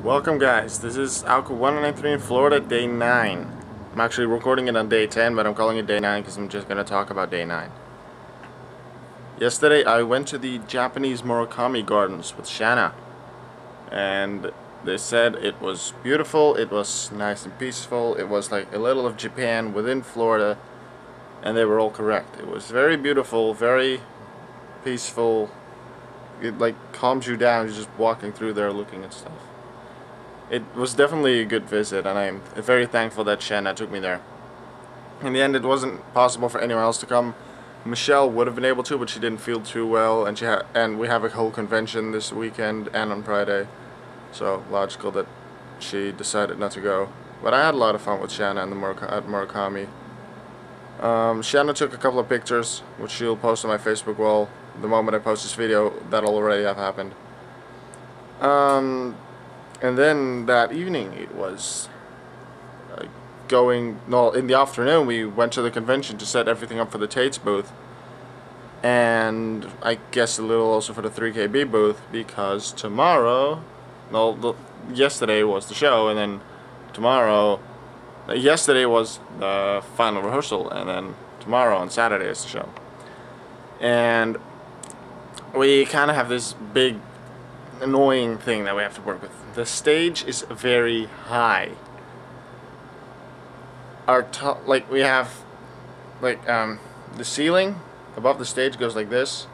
Welcome guys, this is Auke1993 in Florida, day 9. I'm actually recording it on day 10, but I'm calling it day 9 because I'm just going to talk about day 9. Yesterday I went to the Japanese Morikami gardens with Shanna, and they said it was beautiful, it was nice and peaceful, it was like a little of Japan within Florida, and they were all correct. It was very beautiful, very peaceful, it like calms you down just walking through there looking at stuff. It was definitely a good visit, and I'm very thankful that Shanna took me there. In the end, it wasn't possible for anyone else to come. Michelle would have been able to, but she didn't feel too well, and we have a whole convention this weekend and on Friday, so logical that she decided not to go. But I had a lot of fun with Shanna and at Morikami. Shanna took a couple of pictures, which she'll post on my Facebook wall. The moment I post this video, that'll already have happened. And then that evening it was in the afternoon we went to the convention to set everything up for the Tate's booth, and I guess a little also for the 3KB booth, because tomorrow, yesterday was the show, and then yesterday was the final rehearsal, and then tomorrow on Saturday is the show. And we kind of have this big annoying thing that we have to work with. The stage is very high. We have the ceiling above the stage goes like this,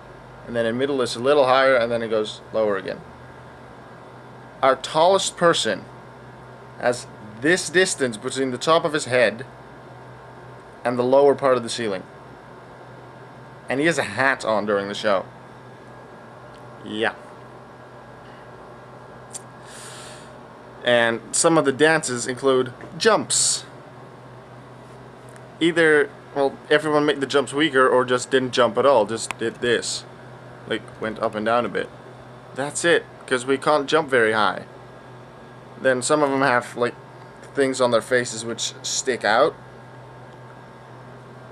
and then in the middle is a little higher, and then it goes lower again. Our tallest person has this distance between the top of his head and the lower part of the ceiling, and he has a hat on during the show. Yeah. And some of the dances include jumps. Either, everyone made the jumps weaker or just didn't jump at all, just did this. Like, went up and down a bit. That's it, because we can't jump very high. Then some of them have, like, things on their faces which stick out,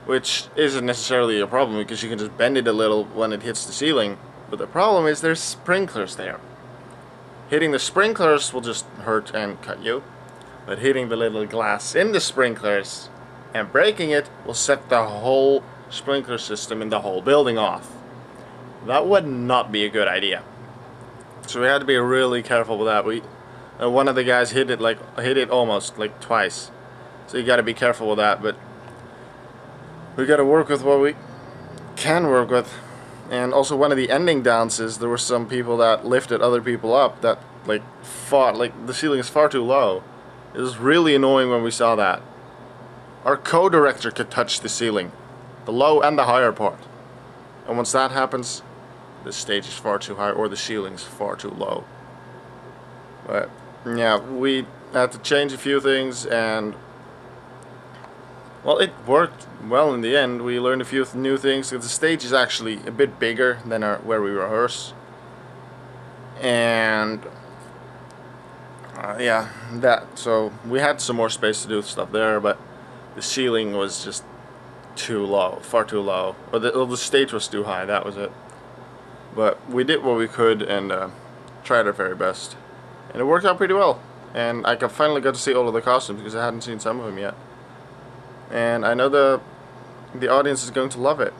which isn't necessarily a problem because you can just bend it a little when it hits the ceiling. But the problem is there's sprinklers there. Hitting the sprinklers will just hurt and cut you, but hitting the little glass in the sprinklers and breaking it will set the whole sprinkler system in the whole building off. That would not be a good idea. So we had to be really careful with that. One of the guys hit it almost like twice. So you got to be careful with that, but we got to work with what we can work with. And also one of the ending dances, there were some people that lifted other people up that the ceiling is far too low. It was really annoying when we saw that. Our co-director could touch the ceiling, the low and the higher part. And once that happens, the stage is far too high or the ceiling's far too low. But yeah, we had to change a few things, and well, it worked well in the end. We learned a few new things. The stage is actually a bit bigger than where we rehearse. And yeah, so we had some more space to do stuff there, but the ceiling was just too low, far too low. Or the stage was too high, that was it. But we did what we could and tried our very best. And it worked out pretty well. And I finally got to see all of the costumes because I hadn't seen some of them yet. And I know the audience is going to love it.